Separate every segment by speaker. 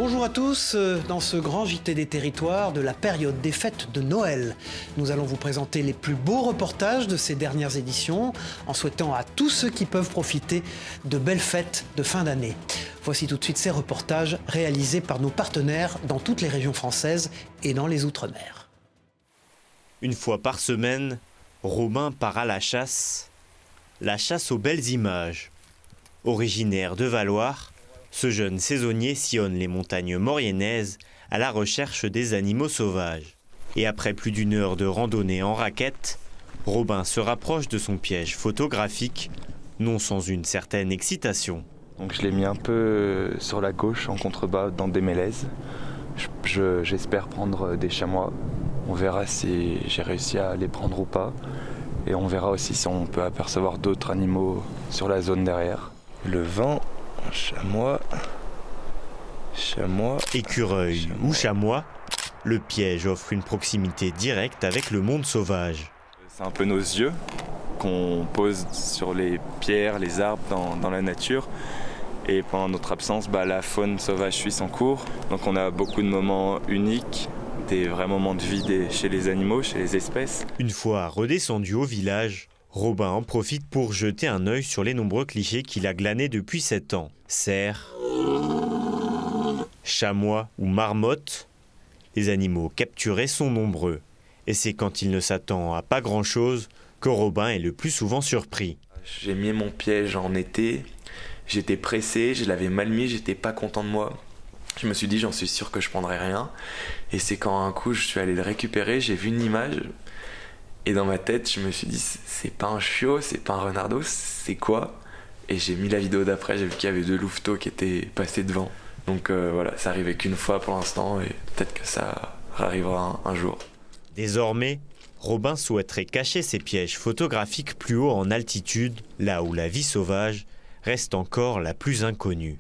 Speaker 1: Bonjour à tous, dans ce grand JT des territoires de la période des fêtes de Noël. Nous allons vous présenter les plus beaux reportages de ces dernières éditions en souhaitant à tous ceux qui peuvent profiter de belles fêtes de fin d'année. Voici tout de suite ces reportages réalisés par nos partenaires dans toutes les régions françaises et dans les Outre-mer.
Speaker 2: Une fois par semaine, Robin part à la chasse aux belles images. Originaire de Valloire, ce jeune saisonnier sillonne les montagnes mauriennaises à la recherche des animaux sauvages. Et après plus d'une heure de randonnée en raquette, Robin se rapproche de son piège photographique, non sans une certaine excitation.
Speaker 3: Donc je l'ai mis un peu sur la gauche en contrebas dans des mélèzes. J'espère prendre des chamois. On verra si j'ai réussi à les prendre ou pas. Et on verra aussi si on peut apercevoir d'autres animaux sur la zone derrière. Le vent, chamois,
Speaker 2: écureuil ou chamois, le piège offre une proximité directe avec le monde sauvage.
Speaker 3: C'est un peu nos yeux qu'on pose sur les pierres, les arbres dans la nature. Et pendant notre absence, la faune sauvage suit son cours. Donc on a beaucoup de moments uniques, des vrais moments de vie chez les animaux, chez les espèces.
Speaker 2: Une fois redescendu au village, Robin en profite pour jeter un œil sur les nombreux clichés qu'il a glanés depuis 7 ans. Cerfs, chamois ou marmottes, les animaux capturés sont nombreux. Et c'est quand il ne s'attend à pas grand-chose que Robin est le plus souvent surpris.
Speaker 3: J'ai mis mon piège en été, j'étais pressé, je l'avais mal mis, j'étais pas content de moi. Je me suis dit, j'en suis sûr que je prendrai rien. Et c'est quand un coup je suis allé le récupérer, j'ai vu une image. Et dans ma tête, je me suis dit, c'est pas un chiot, c'est pas un renardeau, c'est quoi? Et j'ai mis la vidéo d'après, j'ai vu qu'il y avait 2 louveteaux qui étaient passés devant. Donc voilà, ça arrivait qu'une fois pour l'instant et peut-être que ça arrivera un jour.
Speaker 2: Désormais, Robin souhaiterait cacher ses pièges photographiques plus haut en altitude, là où la vie sauvage reste encore la plus inconnue.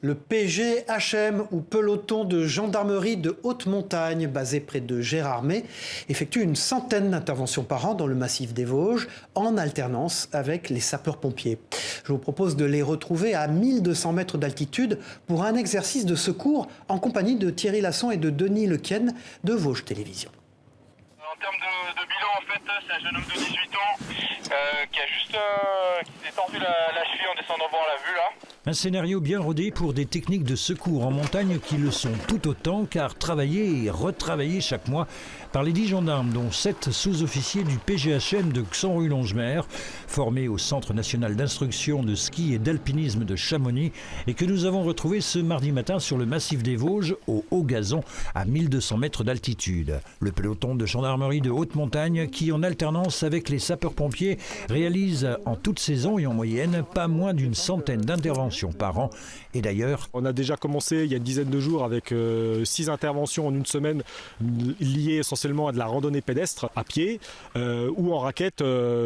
Speaker 1: Le PGHM ou peloton de gendarmerie de haute montagne basé près de Gérardmer effectue une centaine d'interventions par an dans le massif des Vosges en alternance avec les sapeurs-pompiers. Je vous propose de les retrouver à 1200 mètres d'altitude pour un exercice de secours en compagnie de Thierry Lasson et de Denis Lequienne de Vosges Télévisions.
Speaker 4: En termes de bilan, en fait, c'est un jeune homme de 18 ans qui s'est tordu la cheville en descendant voir la vue là.
Speaker 5: Un scénario bien rodé pour des techniques de secours en montagne qui le sont tout autant, car travaillés et retravaillés chaque mois par les 10 gendarmes, dont 7 sous-officiers du PGHM de Xanru-Longemer, formés au Centre national d'instruction de ski et d'alpinisme de Chamonix, et que nous avons retrouvés ce mardi matin sur le massif des Vosges, au Haut-Gazon, à 1200 mètres d'altitude. Le peloton de gendarmerie de haute montagne, qui en alternance avec les sapeurs-pompiers, réalise en toute saison et en moyenne pas moins d'une centaine d'interventions par an. Et d'ailleurs,
Speaker 6: on a déjà commencé il y a une dizaine de jours avec 6 interventions en une semaine liées essentiellement à de la randonnée pédestre à pied ou en raquette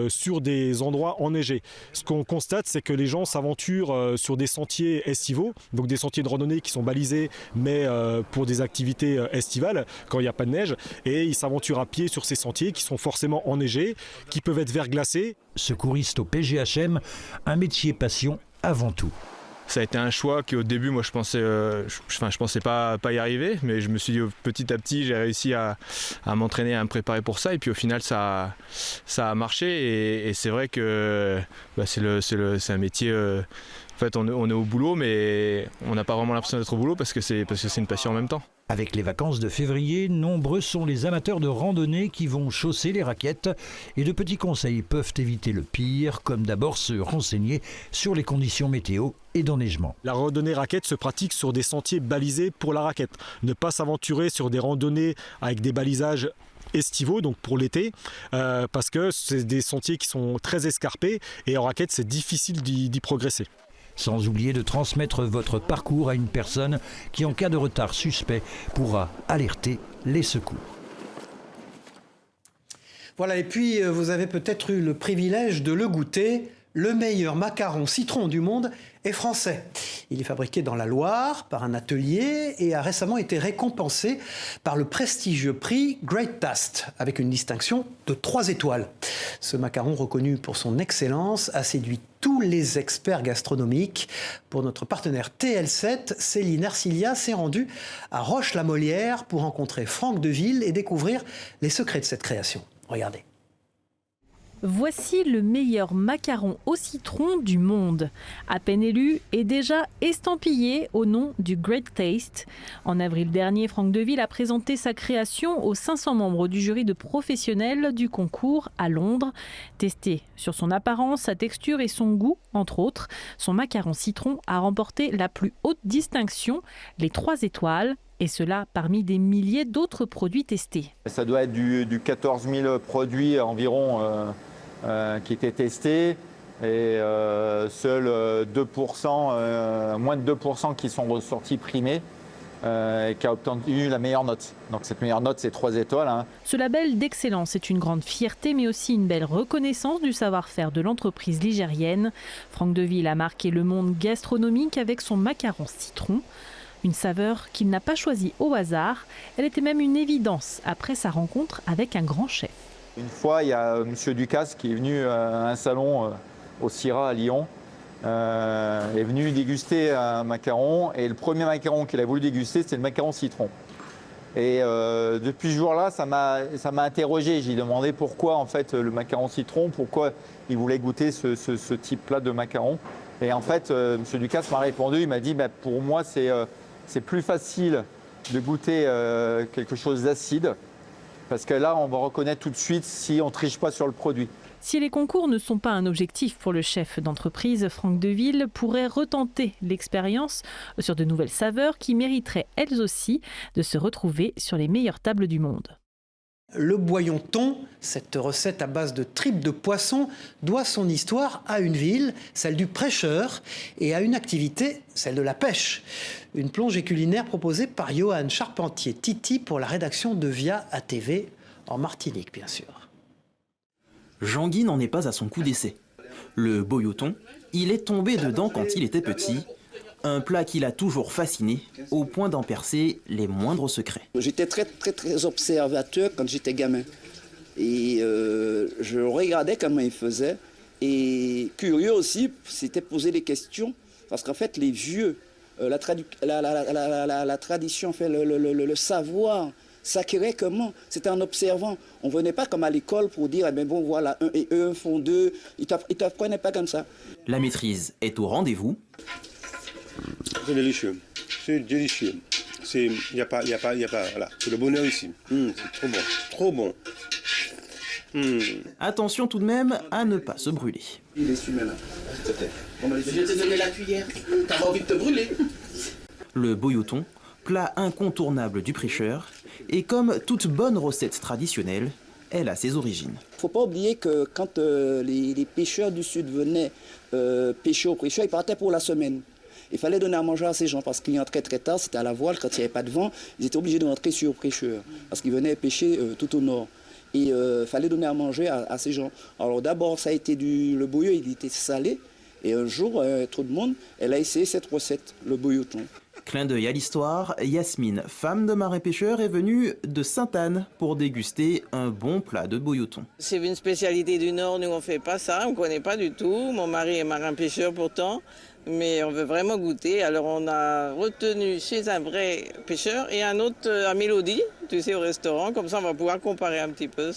Speaker 6: sur des endroits enneigés. Ce qu'on constate, c'est que les gens s'aventurent sur des sentiers estivaux, donc des sentiers de randonnée qui sont balisés mais pour des activités estivales quand il n'y a pas de neige, et ils s'aventurent à pied sur ces sentiers qui sont forcément enneigés, qui peuvent être verglacés.
Speaker 5: Secouriste au PGHM, un métier passion avant tout.
Speaker 7: Ça a été un choix qu'au début, moi, je pensais pas y arriver, mais je me suis dit petit à petit, j'ai réussi à m'entraîner, à me préparer pour ça, et puis au final, ça a marché, et c'est vrai que c'est un métier. En fait, on est au boulot, mais on n'a pas vraiment l'impression d'être au boulot parce que c'est une passion en même temps.
Speaker 5: Avec les vacances de février, nombreux sont les amateurs de randonnée qui vont chausser les raquettes, et de petits conseils peuvent éviter le pire, comme d'abord se renseigner sur les conditions météo et d'enneigement.
Speaker 6: La randonnée raquette se pratique sur des sentiers balisés pour la raquette. Ne pas s'aventurer sur des randonnées avec des balisages estivaux, donc pour l'été, parce que c'est des sentiers qui sont très escarpés, et en raquette c'est difficile d'y progresser.
Speaker 5: Sans oublier de transmettre votre parcours à une personne qui, en cas de retard suspect, pourra alerter les secours.
Speaker 1: Voilà, et puis vous avez peut-être eu le privilège de le goûter, Le meilleur macaron citron du monde est français. Il est fabriqué dans la Loire par un atelier et a récemment été récompensé par le prestigieux prix Great Taste avec une distinction de 3 étoiles. Ce macaron reconnu pour son excellence a séduit tous les experts gastronomiques. Pour notre partenaire TL7, Céline Ercilia s'est rendue à Roche-la-Molière pour rencontrer Franck Deville et découvrir les secrets de cette création. Regardez.
Speaker 8: Voici le meilleur macaron au citron du monde. À peine élu et déjà estampillé au nom du Great Taste. En avril dernier, Franck Deville a présenté sa création aux 500 membres du jury de professionnels du concours à Londres. Testé sur son apparence, sa texture et son goût, entre autres, son macaron citron a remporté la plus haute distinction, les 3 étoiles. Et cela parmi des milliers d'autres produits testés.
Speaker 9: Ça doit être du 14 000 produits environ qui étaient testés et seuls 2%, moins de 2% qui sont ressortis primés et qui a obtenu la meilleure note. Donc cette meilleure note, c'est 3 étoiles.
Speaker 8: Ce label d'excellence est une grande fierté mais aussi une belle reconnaissance du savoir-faire de l'entreprise ligérienne. Franck Deville a marqué le monde gastronomique avec son macaron citron. Une saveur qu'il n'a pas choisie au hasard. Elle était même une évidence après sa rencontre avec un grand chef.
Speaker 9: Une fois, il y a M. Ducasse qui est venu à un salon au Syrah à Lyon. Est venu déguster un macaron. Et le premier macaron qu'il a voulu déguster, c'était le macaron citron. Et depuis ce jour-là, ça m'a interrogé. J'ai demandé pourquoi en fait, le macaron citron, pourquoi il voulait goûter ce type-là de macaron. Et en fait, M. Ducasse m'a répondu, il m'a dit pour moi, c'est plus facile de goûter quelque chose d'acide parce que là, on va reconnaître tout de suite si on ne triche pas sur le produit.
Speaker 8: Si les concours ne sont pas un objectif pour le chef d'entreprise, Franck Deville pourrait retenter l'expérience sur de nouvelles saveurs qui mériteraient elles aussi de se retrouver sur les meilleures tables du monde.
Speaker 1: Le boyau-thon, cette recette à base de tripes de poisson, doit son histoire à une ville, celle du Prêcheur, et à une activité, celle de la pêche. Une plongée culinaire proposée par Johan Charpentier Titi pour la rédaction de Via ATV, en Martinique bien sûr.
Speaker 10: Jean-Guy n'en est pas à son coup d'essai. Le boyau-thon, il est tombé dedans quand il était petit. Un plat qui l'a toujours fasciné, au point d'en percer les moindres secrets.
Speaker 11: J'étais très observateur quand j'étais gamin. Et je regardais comment il faisait. Et curieux aussi, c'était poser des questions. Parce qu'en fait, les vieux, la tradition, fait, le savoir s'acquérait comment? C'était en observant. On ne venait pas comme à l'école pour dire, eh bien bon, voilà, 1 et 1 font 2. Ils ne t'apprenaient pas comme ça.
Speaker 10: La maîtrise est au rendez-vous.
Speaker 12: C'est délicieux. C'est délicieux. Il n'y a pas, voilà. C'est le bonheur ici. C'est trop bon. Trop bon.
Speaker 10: Attention tout de même à ne pas se brûler.
Speaker 11: Il est celui là. S'il te plaît. Je vais te donner la cuillère. T'as envie de te brûler.
Speaker 10: Le boyau-thon, plat incontournable du Prêcheur, et comme toute bonne recette traditionnelle, elle a ses origines.
Speaker 11: Il ne faut pas oublier que quand les pêcheurs du Sud venaient pêcher au Prêcheur, ils partaient pour la semaine. Il fallait donner à manger à ces gens parce qu'ils entraient très tard, c'était à la voile, quand il n'y avait pas de vent, ils étaient obligés de rentrer sur le Prêcheur parce qu'ils venaient pêcher tout au nord. Et il fallait donner à manger à ces gens. Alors d'abord, ça a été le boyau, il était salé. Et un jour, trop de monde, elle a essayé cette recette, le boyau-thon.
Speaker 10: Clin d'œil à l'histoire, Yasmine, femme de marin pêcheur, est venue de Sainte-Anne pour déguster un bon plat de boyau-thon.
Speaker 13: C'est une spécialité du Nord, nous on ne fait pas ça, on ne connaît pas du tout. Mon mari est marin pêcheur pourtant, mais on veut vraiment goûter. Alors on a retenu chez un vrai pêcheur et un autre à Mélodie, tu sais, au restaurant. Comme ça on va pouvoir comparer un petit peu.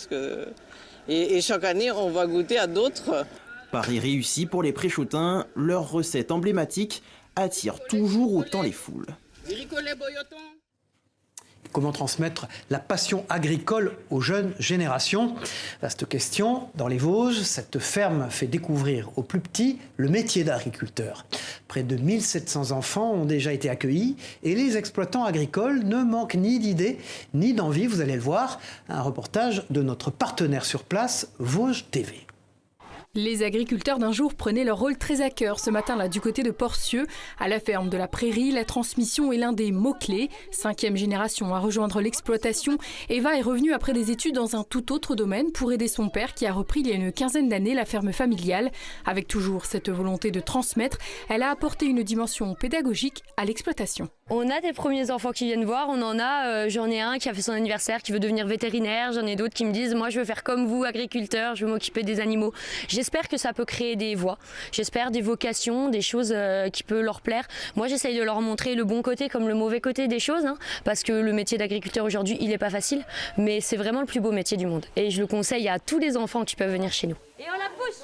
Speaker 13: Et chaque année on va goûter à d'autres.
Speaker 10: Pari réussi pour les Préchotins, leur recette emblématique attire toujours autant les foules.
Speaker 1: Comment transmettre la passion agricole aux jeunes générations? Vaste question. Dans les Vosges, cette ferme fait découvrir aux plus petits le métier d'agriculteur. Près de 1700 enfants ont déjà été accueillis et les exploitants agricoles ne manquent ni d'idées ni d'envie. Vous allez le voir, un reportage de notre partenaire sur place, Vosges TV.
Speaker 14: Les agriculteurs d'un jour prenaient leur rôle très à cœur ce matin-là du côté de Porcieux. À la ferme de la Prairie, la transmission est l'un des mots-clés. 5e génération à rejoindre l'exploitation. Eva est revenue après des études dans un tout autre domaine pour aider son père qui a repris il y a une quinzaine d'années la ferme familiale. Avec toujours cette volonté de transmettre, elle a apporté une dimension pédagogique à l'exploitation.
Speaker 15: On a des premiers enfants qui viennent voir, j'en ai un qui a fait son anniversaire, qui veut devenir vétérinaire, j'en ai d'autres qui me disent moi je veux faire comme vous, agriculteur, je veux m'occuper des animaux. J'espère que ça peut créer des voies, j'espère des vocations, des choses qui peuvent leur plaire. Moi j'essaye de leur montrer le bon côté comme le mauvais côté des choses, parce que le métier d'agriculteur aujourd'hui il n'est pas facile, mais c'est vraiment le plus beau métier du monde. Et je le conseille à tous les enfants qui peuvent venir chez nous. Et on la pousse.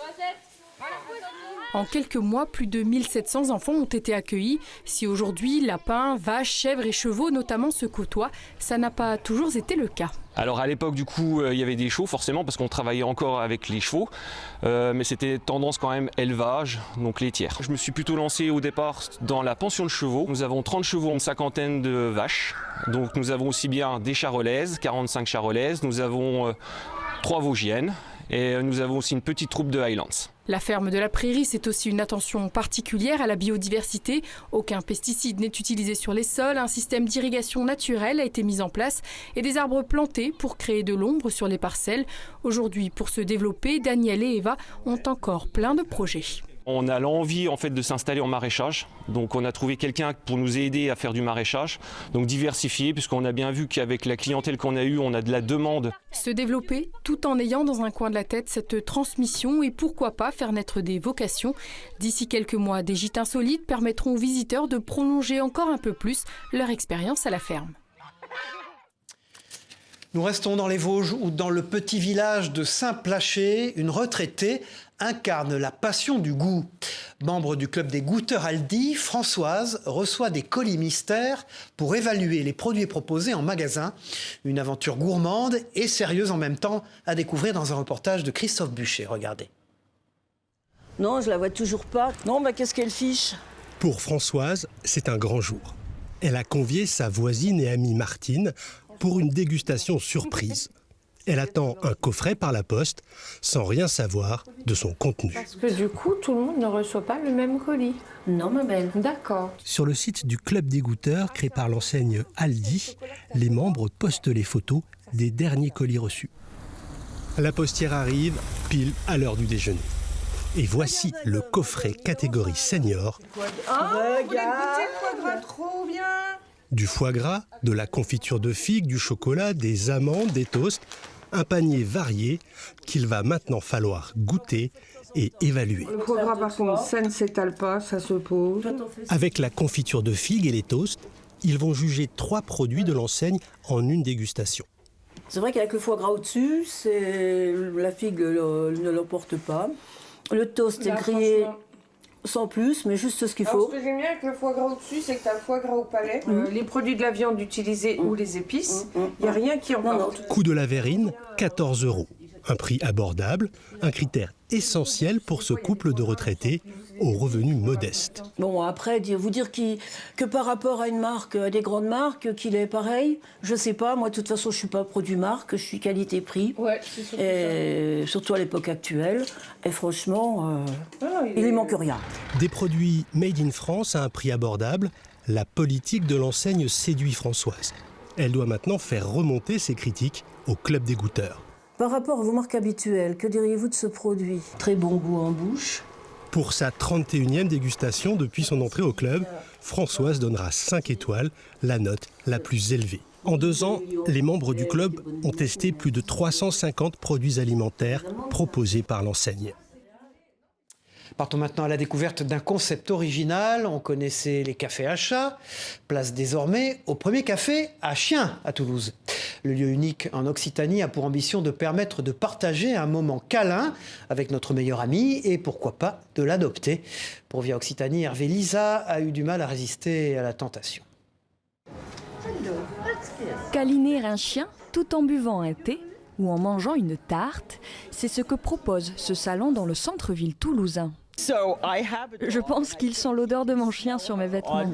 Speaker 14: En quelques mois, plus de 1700 enfants ont été accueillis. Si aujourd'hui, lapins, vaches, chèvres et chevaux notamment se côtoient, ça n'a pas toujours été le cas.
Speaker 16: Alors à l'époque du coup il y avait des chevaux forcément parce qu'on travaillait encore avec les chevaux, mais c'était tendance quand même élevage, donc laitière. Je me suis plutôt lancé au départ dans la pension de chevaux. Nous avons 30 chevaux, une cinquantaine de vaches, donc nous avons aussi bien des charolaises, 45 charolaises, nous avons 3 vosgiennes et nous avons aussi une petite troupe de Highlands.
Speaker 14: La ferme de la Prairie, c'est aussi une attention particulière à la biodiversité. Aucun pesticide n'est utilisé sur les sols, un système d'irrigation naturelle a été mis en place et des arbres plantés pour créer de l'ombre sur les parcelles. Aujourd'hui, pour se développer, Daniel et Eva ont encore plein de projets.
Speaker 16: On a l'envie en fait de s'installer en maraîchage, donc on a trouvé quelqu'un pour nous aider à faire du maraîchage, donc diversifier puisqu'on a bien vu qu'avec la clientèle qu'on a eue, on a de la demande.
Speaker 14: Se développer tout en ayant dans un coin de la tête cette transmission et pourquoi pas faire naître des vocations. D'ici quelques mois, des gîtes insolites permettront aux visiteurs de prolonger encore un peu plus leur expérience à la ferme.
Speaker 1: Nous restons dans les Vosges où dans le petit village de Saint-Plaché, une retraitée incarne la passion du goût. Membre du club des goûteurs Aldi, Françoise reçoit des colis mystères pour évaluer les produits proposés en magasin. Une aventure gourmande et sérieuse en même temps à découvrir dans un reportage de Christophe Buchet. Regardez.
Speaker 17: Non, je la vois toujours pas. Non, qu'est-ce qu'elle fiche ?
Speaker 18: Pour Françoise, c'est un grand jour. Elle a convié sa voisine et amie Martine pour une dégustation surprise. Elle attend un coffret par la poste, sans rien savoir de son contenu.
Speaker 19: Parce que du coup, tout le monde ne reçoit pas le même colis.
Speaker 17: Non, ma belle.
Speaker 19: D'accord.
Speaker 18: Sur le site du club des goûteurs, créé par l'enseigne Aldi, les membres postent les photos des derniers colis reçus. La postière arrive pile à l'heure du déjeuner. Et voici le coffret catégorie senior.
Speaker 19: Regarde, le foie gras, trop bien.
Speaker 18: Du foie gras, de la confiture de figues, du chocolat, des amandes, des toasts, un panier varié qu'il va maintenant falloir goûter et évaluer.
Speaker 19: Le foie gras, par contre, ça ne s'étale pas, ça se pose.
Speaker 18: Avec la confiture de figues et les toasts, ils vont juger 3 produits de l'enseigne en une dégustation.
Speaker 17: C'est vrai qu'avec le foie gras au-dessus, la figue ne l'emporte pas. Le toast est grillé sans plus, mais juste ce qu'il faut.
Speaker 19: Ce que j'aime bien avec le foie gras au-dessus, c'est que tu as le foie gras au palais, les produits de la viande utilisés ou les épices, il n'y a rien qui emporte.
Speaker 18: Coût de la verrine, 14 €. Un prix abordable, un critère essentiel pour ce couple de retraités aux revenus modestes.
Speaker 17: Bon, après, vous dire que par rapport à une marque, à des grandes marques, qu'il est pareil, je sais pas. Moi, de toute façon, je suis pas produit marque, je suis qualité-prix.
Speaker 19: Ouais, c'est surtout
Speaker 17: ça. Surtout à l'époque actuelle. Et franchement, il lui manque rien.
Speaker 18: Des produits made in France à un prix abordable, la politique de l'enseigne séduit Françoise. Elle doit maintenant faire remonter ses critiques au club des goûteurs.
Speaker 17: Par rapport à vos marques habituelles, que diriez-vous de ce produit ? Très bon goût en bouche.
Speaker 18: Pour sa 31e dégustation depuis son entrée au club, Françoise donnera 5 étoiles, la note la plus élevée. En 2 ans, les membres du club ont testé plus de 350 produits alimentaires proposés par l'enseigne.
Speaker 1: Partons maintenant à la découverte d'un concept original. On connaissait les cafés à chats. Place désormais au premier café à chiens à Toulouse. Le lieu unique en Occitanie a pour ambition de permettre de partager un moment câlin avec notre meilleur ami et pourquoi pas de l'adopter. Pour Via Occitanie, Hervé Lisa a eu du mal à résister à la tentation.
Speaker 20: Câliner un chien tout en buvant un thé ou en mangeant une tarte, c'est ce que propose ce salon dans le centre-ville toulousain. Je pense qu'il sent l'odeur de mon chien sur mes vêtements.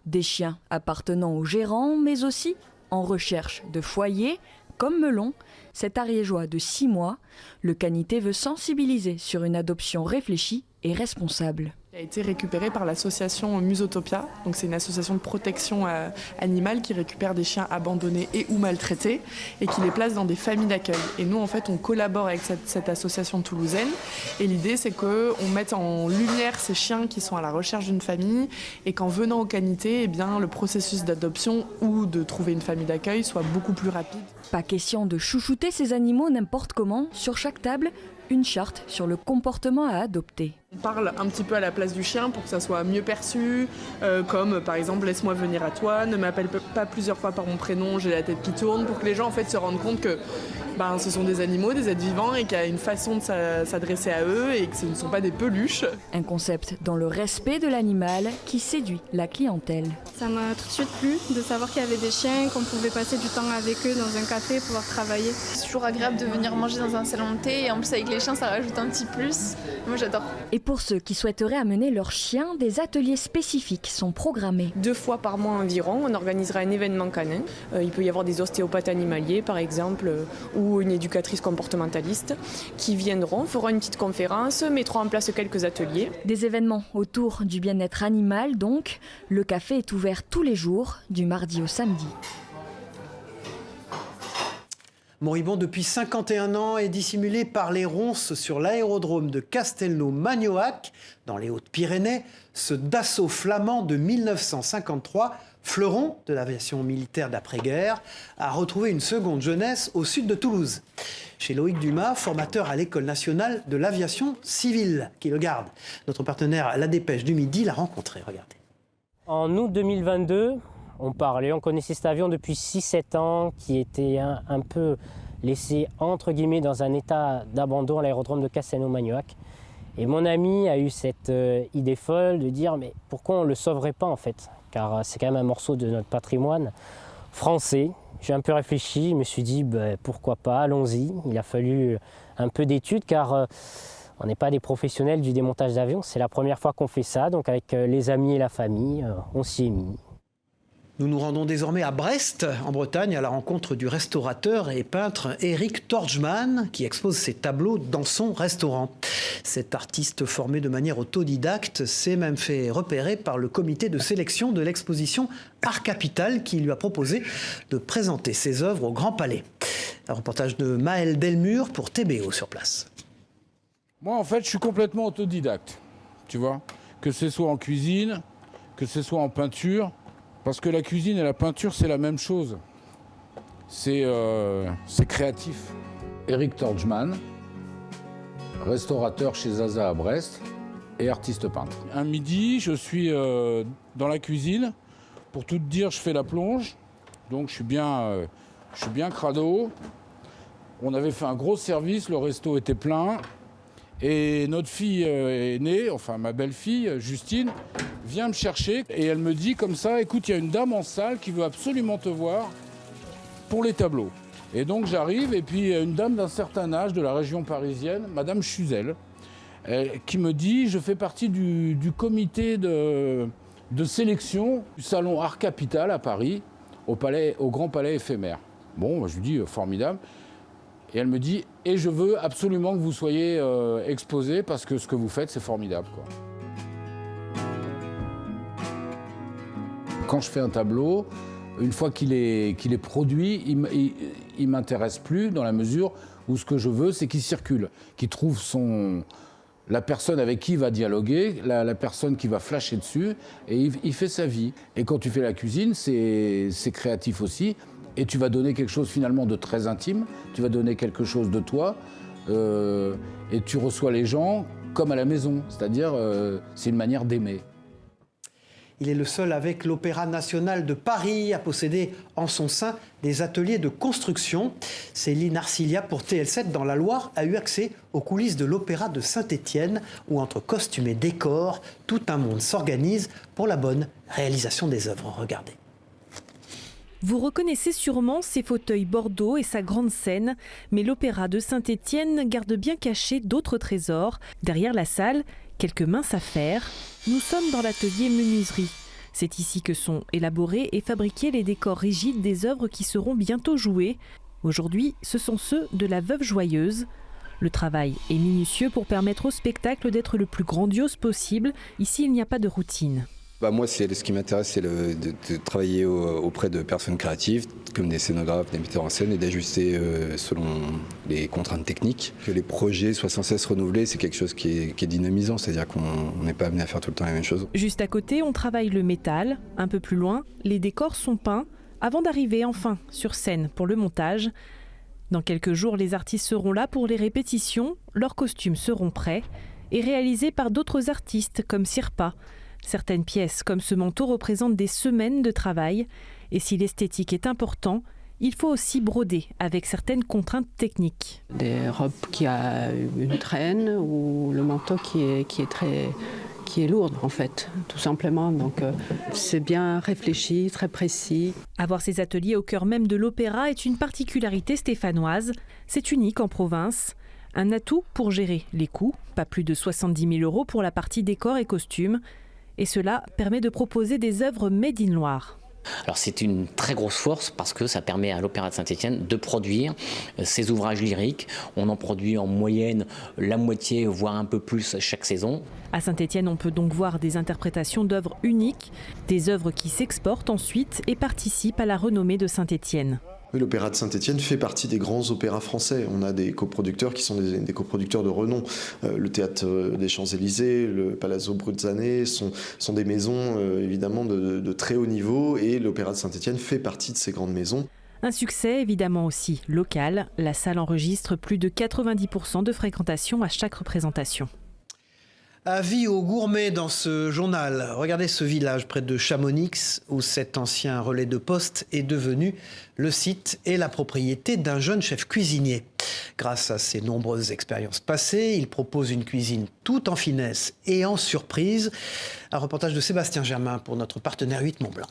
Speaker 20: Des chiens appartenant au gérant, mais aussi en recherche de foyer, comme Melon, cet ariégeois de 6 mois, le Canité veut sensibiliser sur une adoption réfléchie et responsable.
Speaker 21: Il a été récupéré par l'association Musotopia, donc c'est une association de protection animale qui récupère des chiens abandonnés et ou maltraités et qui les place dans des familles d'accueil. Et nous en fait on collabore avec cette association toulousaine et l'idée c'est qu'on mette en lumière ces chiens qui sont à la recherche d'une famille et qu'en venant au Canité, eh bien, le processus d'adoption ou de trouver une famille d'accueil soit beaucoup plus rapide.
Speaker 20: Pas question de chouchouter ces animaux n'importe comment, sur chaque table, une charte sur le comportement à adopter.
Speaker 21: On parle un petit peu à la place du chien pour que ça soit mieux perçu, comme par exemple laisse-moi venir à toi, ne m'appelle pas plusieurs fois par mon prénom, j'ai la tête qui tourne, pour que les gens en fait se rendent compte que ce sont des animaux, des êtres vivants et qu'il y a une façon de s'adresser à eux et que ce ne sont pas des peluches.
Speaker 20: Un concept dans le respect de l'animal qui séduit la clientèle.
Speaker 22: Ça m'a tout de suite plu de savoir qu'il y avait des chiens, qu'on pouvait passer du temps avec eux dans un café, pouvoir travailler.
Speaker 23: C'est toujours agréable de venir manger dans un salon de thé et en plus avec les chiens ça rajoute un petit plus. Moi j'adore.
Speaker 20: Et pour ceux qui souhaiteraient amener leurs chiens, des ateliers spécifiques sont programmés.
Speaker 24: 2 fois par mois environ, on organisera un événement canin. Il peut y avoir des ostéopathes animaliers par exemple, ou une éducatrice comportementaliste qui viendront, feront une petite conférence, mettront en place quelques ateliers.
Speaker 20: Des événements autour du bien-être animal donc. Le café est ouvert tous les jours, du mardi au samedi.
Speaker 1: Moribond depuis 51 ans et dissimulé par les ronces sur l'aérodrome de Castelnau-Magnoac, dans les Hautes-Pyrénées, ce Dassault flamand de 1953, fleuron de l'aviation militaire d'après-guerre, a retrouvé une seconde jeunesse au sud de Toulouse. Chez Loïc Dumas, formateur à l'École nationale de l'aviation civile, qui le garde. Notre partenaire La Dépêche du Midi l'a rencontré, regardez.
Speaker 25: En août 2022, on connaissait cet avion depuis 6-7 ans, qui était un peu laissé entre guillemets dans un état d'abandon à l'aérodrome de Castelnau-Magnoac. Et mon ami a eu cette idée folle de dire mais pourquoi on ne le sauverait pas en fait, car c'est quand même un morceau de notre patrimoine français. J'ai un peu réfléchi, je me suis dit pourquoi pas, allons-y. Il a fallu un peu d'études car on n'est pas des professionnels du démontage d'avions, c'est la première fois qu'on fait ça, donc avec les amis et la famille, on s'y est mis.
Speaker 1: Nous nous rendons désormais à Brest, en Bretagne, à la rencontre du restaurateur et peintre Eric Torgman, qui expose ses tableaux dans son restaurant. Cet artiste formé de manière autodidacte s'est même fait repérer par le comité de sélection de l'exposition Art Capital, qui lui a proposé de présenter ses œuvres au Grand Palais. Un reportage de Maël Delmure pour TBO sur place.
Speaker 26: Moi, en fait, je suis complètement autodidacte, tu vois. Que ce soit en cuisine, que ce soit en peinture. Parce que la cuisine et la peinture, c'est la même chose. C'est créatif. Eric Torgman, restaurateur chez Zaza à Brest et artiste peintre. Un midi, je suis dans la cuisine. Pour tout te dire, je fais la plonge. Donc je suis bien crado. On avait fait un gros service, le resto était plein. Et notre fille aînée, enfin ma belle-fille, Justine, vient me chercher et elle me dit comme ça, écoute, il y a une dame en salle qui veut absolument te voir pour les tableaux. Et donc j'arrive et puis une dame d'un certain âge de la région parisienne, Madame Chuzel, qui me dit, je fais partie du comité de sélection du salon Art Capital à Paris, au Grand Palais éphémère. Bon, je lui dis, formidable. Et elle me dit, et je veux absolument que vous soyez exposé parce que ce que vous faites, c'est formidable, quoi. Quand je fais un tableau, une fois qu'il est produit, il m'intéresse plus dans la mesure où ce que je veux, c'est qu'il circule, qu'il trouve la personne avec qui il va dialoguer, la personne qui va flasher dessus, et il fait sa vie. Et quand tu fais la cuisine, c'est créatif aussi. Et tu vas donner quelque chose finalement de très intime, tu vas donner quelque chose de toi, et tu reçois les gens comme à la maison, c'est-à-dire c'est une manière d'aimer.
Speaker 1: Il est le seul avec l'Opéra national de Paris à posséder en son sein des ateliers de construction. Céline Arcilia pour TL7 dans la Loire a eu accès aux coulisses de l'Opéra de Saint-Étienne où entre costumes et décors, tout un monde s'organise pour la bonne réalisation des œuvres. Regardez.
Speaker 8: Vous reconnaissez sûrement ses fauteuils Bordeaux et sa grande scène, mais l'Opéra de Saint-Étienne garde bien cachés d'autres trésors. Derrière la salle, quelques minces affaires. Nous sommes dans l'atelier menuiserie. C'est ici que sont élaborés et fabriqués les décors rigides des œuvres qui seront bientôt jouées. Aujourd'hui, ce sont ceux de la Veuve Joyeuse. Le travail est minutieux pour permettre au spectacle d'être le plus grandiose possible. Ici, il n'y a pas de routine.
Speaker 2: Moi, ce qui m'intéresse, c'est de travailler auprès de personnes créatives, comme des scénographes, des metteurs en scène, et d'ajuster selon les contraintes techniques. Que les projets soient sans cesse renouvelés, c'est quelque chose qui est dynamisant, c'est-à-dire qu'on n'est pas amené à faire tout le temps la même chose.
Speaker 8: Juste à côté, on travaille le métal. Un peu plus loin, les décors sont peints avant d'arriver enfin sur scène pour le montage. Dans quelques jours, les artistes seront là pour les répétitions, leurs costumes seront prêts et réalisés par d'autres artistes comme Sirpa. Certaines pièces, comme ce manteau, représentent des semaines de travail. Et si l'esthétique est important, il faut aussi broder avec certaines contraintes techniques.
Speaker 3: Des robes qui a une traîne ou le manteau qui est lourd en fait, tout simplement. Donc c'est bien réfléchi, très précis.
Speaker 8: Avoir ces ateliers au cœur même de l'opéra est une particularité stéphanoise. C'est unique en province. Un atout pour gérer les coûts, pas plus de 70 000 € pour la partie décor et costumes. Et cela permet de proposer des œuvres made in Loire.
Speaker 4: Alors c'est une très grosse force parce que ça permet à l'Opéra de Saint-Étienne de produire ses ouvrages lyriques. On en produit en moyenne la moitié, voire un peu plus chaque saison.
Speaker 8: À Saint-Étienne, on peut donc voir des interprétations d'œuvres uniques, des œuvres qui s'exportent ensuite et participent à la renommée de Saint-Étienne.
Speaker 5: L'Opéra de Saint-Étienne fait partie des grands opéras français. On a des coproducteurs qui sont des coproducteurs de renom. Le Théâtre des Champs-Élysées, le Palazzo Bruzzane sont des maisons évidemment de très haut niveau et l'Opéra de Saint-Étienne fait partie de ces grandes maisons.
Speaker 8: Un succès évidemment aussi local. La salle enregistre plus de 90% de fréquentation à chaque représentation.
Speaker 1: Avis aux gourmets dans ce journal. Regardez ce village près de Chamonix où cet ancien relais de poste est devenu le site et la propriété d'un jeune chef cuisinier. Grâce à ses nombreuses expériences passées, il propose une cuisine tout en finesse et en surprise. Un reportage de Sébastien Germain pour notre partenaire 8 Mont-Blanc.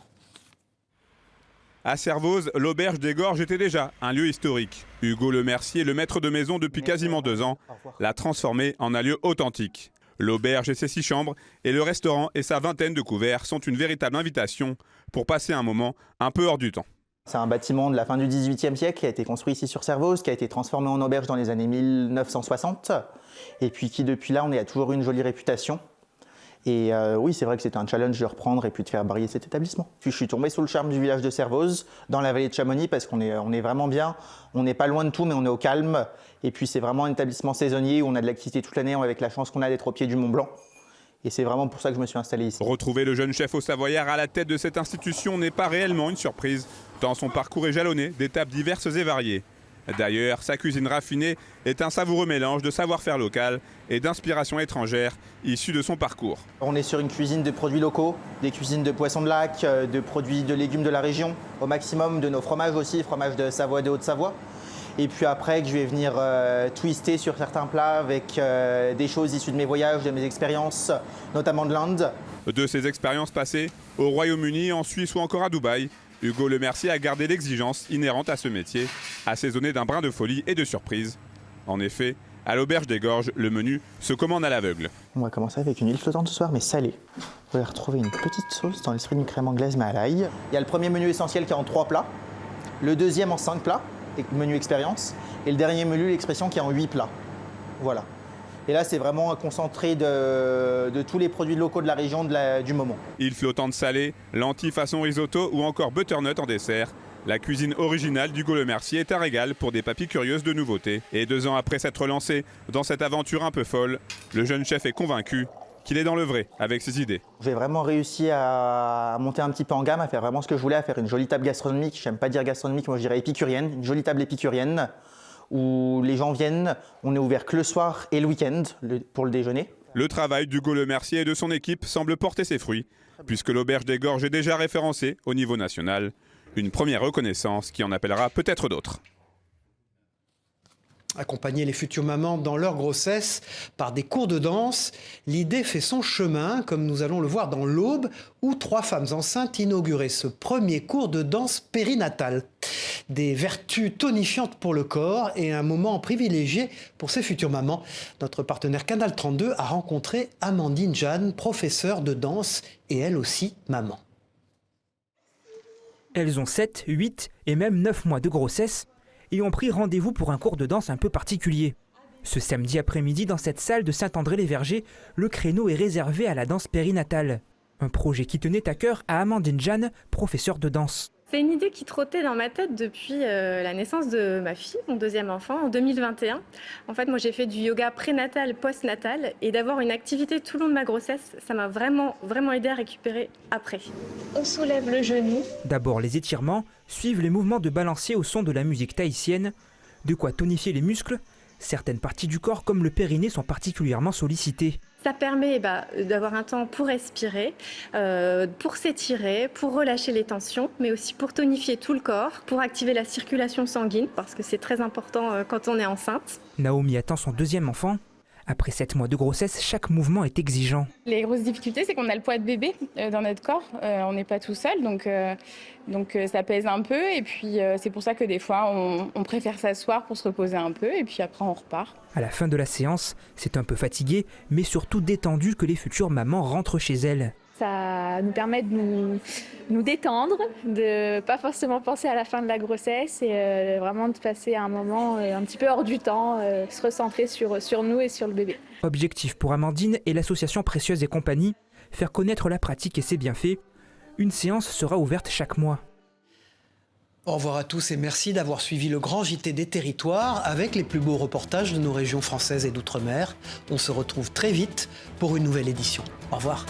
Speaker 6: À Servoz, l'auberge des Gorges était déjà un lieu historique. Hugo Le Mercier, le maître de maison depuis quasiment 2 ans, l'a transformé en un lieu authentique. L'auberge et ses 6 chambres et le restaurant et sa vingtaine de couverts sont une véritable invitation pour passer un moment un peu hors du temps.
Speaker 7: C'est un bâtiment de la fin du XVIIIe siècle qui a été construit ici sur Servoz, qui a été transformé en auberge dans les années 1960 et puis qui depuis là on a toujours eu une jolie réputation. Et oui, c'est vrai que c'était un challenge de reprendre et puis de faire briller cet établissement. Puis je suis tombé sous le charme du village de Servoz, dans la vallée de Chamonix, parce qu'on est vraiment bien. On n'est pas loin de tout, mais on est au calme. Et puis c'est vraiment un établissement saisonnier où on a de l'activité toute l'année, avec la chance qu'on a d'être au pied du Mont Blanc. Et c'est vraiment pour ça que je me suis installé ici.
Speaker 6: Retrouver le jeune chef au Savoyard à la tête de cette institution n'est pas réellement une surprise, tant son parcours est jalonné d'étapes diverses et variées. D'ailleurs, sa cuisine raffinée est un savoureux mélange de savoir-faire local et d'inspiration étrangère issue de son parcours.
Speaker 7: On est sur une cuisine de produits locaux, des cuisines de poissons de lac, de produits de légumes de la région, au maximum de nos fromages aussi, fromages de Savoie et de Haute-Savoie. Et puis après, que je vais venir twister sur certains plats avec des choses issues de mes voyages, de mes expériences, notamment de l'Inde.
Speaker 6: De ses expériences passées, au Royaume-Uni, en Suisse ou encore à Dubaï, Hugo Le Mercier a gardé l'exigence inhérente à ce métier, assaisonné d'un brin de folie et de surprise. En effet, à l'auberge des Gorges, le menu se commande à l'aveugle.
Speaker 7: On va commencer avec une huile flottante ce soir, mais salée. Vous allez retrouver une petite sauce dans l'esprit d'une crème anglaise, mais à l'ail. Il y a le premier menu essentiel qui est en 3 plats, le deuxième en 5 plats, menu expérience, et le dernier menu, l'expression, qui est en 8 plats. Voilà. Et là, c'est vraiment un concentré de tous les produits locaux de la région du moment.
Speaker 6: Île flottante salée, lentilles façon risotto ou encore butternut en dessert. La cuisine originale d'Hugo Le Mercier est un régal pour des papilles curieuses de nouveautés. Et 2 ans après s'être lancé dans cette aventure un peu folle, le jeune chef est convaincu qu'il est dans le vrai avec ses idées.
Speaker 7: J'ai vraiment réussi à monter un petit peu en gamme, à faire vraiment ce que je voulais, à faire une jolie table gastronomique. J'aime pas dire gastronomique, moi je dirais épicurienne, une jolie table épicurienne où les gens viennent, on est ouvert que le soir et le week-end pour le déjeuner.
Speaker 6: Le travail d'Hugo Le Mercier et de son équipe semble porter ses fruits, puisque l'auberge des Gorges est déjà référencée au niveau national. Une première reconnaissance qui en appellera peut-être d'autres.
Speaker 1: Accompagner les futures mamans dans leur grossesse par des cours de danse, l'idée fait son chemin, comme nous allons le voir dans l'Aube, où 3 femmes enceintes inauguraient ce premier cours de danse périnatale. Des vertus tonifiantes pour le corps et un moment privilégié pour ces futures mamans. Notre partenaire Canal 32 a rencontré Amandine Jeanne, professeure de danse et elle aussi maman.
Speaker 27: Elles ont 7, 8 et même 9 mois de grossesse.
Speaker 9: et ont pris rendez-vous pour un cours de danse un peu particulier. Ce samedi après-midi, dans cette salle de Saint-André-les-Vergers, le créneau est réservé à la danse périnatale. Un projet qui tenait à cœur à Amandine Jeanne, professeure de danse.
Speaker 22: C'est une idée qui trottait dans ma tête depuis la naissance de ma fille, mon deuxième enfant, en 2021. En fait, moi, j'ai fait du yoga prénatal, postnatal, et d'avoir une activité tout le long de ma grossesse, ça m'a vraiment aidé à récupérer après.
Speaker 23: On soulève le genou.
Speaker 9: D'abord les étirements, suivent les mouvements de balancier au son de la musique tahitienne, de quoi tonifier les muscles. Certaines parties du corps, comme le périnée, sont particulièrement sollicitées.
Speaker 22: Ça permet d'avoir un temps pour respirer, pour s'étirer, pour relâcher les tensions, mais aussi pour tonifier tout le corps, pour activer la circulation sanguine, parce que c'est très important quand on est enceinte.
Speaker 9: Naomi attend son deuxième enfant. Après 7 mois de grossesse, chaque mouvement est exigeant.
Speaker 23: Les grosses difficultés, c'est qu'on a le poids de bébé dans notre corps. On n'est pas tout seul, donc ça pèse un peu. Et puis c'est pour ça que des fois, on préfère s'asseoir pour se reposer un peu, et puis après on repart.
Speaker 9: À la fin de la séance, c'est un peu fatigué, mais surtout détendu que les futures mamans rentrent chez elles.
Speaker 23: Ça nous permet de nous détendre, de pas forcément penser à la fin de la grossesse et vraiment de passer un moment un petit peu hors du temps, se recentrer sur nous et sur le bébé.
Speaker 9: Objectif pour Amandine et l'association Précieuse et compagnie, faire connaître la pratique et ses bienfaits. Une séance sera ouverte chaque mois.
Speaker 1: Au revoir à tous et merci d'avoir suivi le grand JT des territoires avec les plus beaux reportages de nos régions françaises et d'outre-mer. On se retrouve très vite pour une nouvelle édition. Au revoir.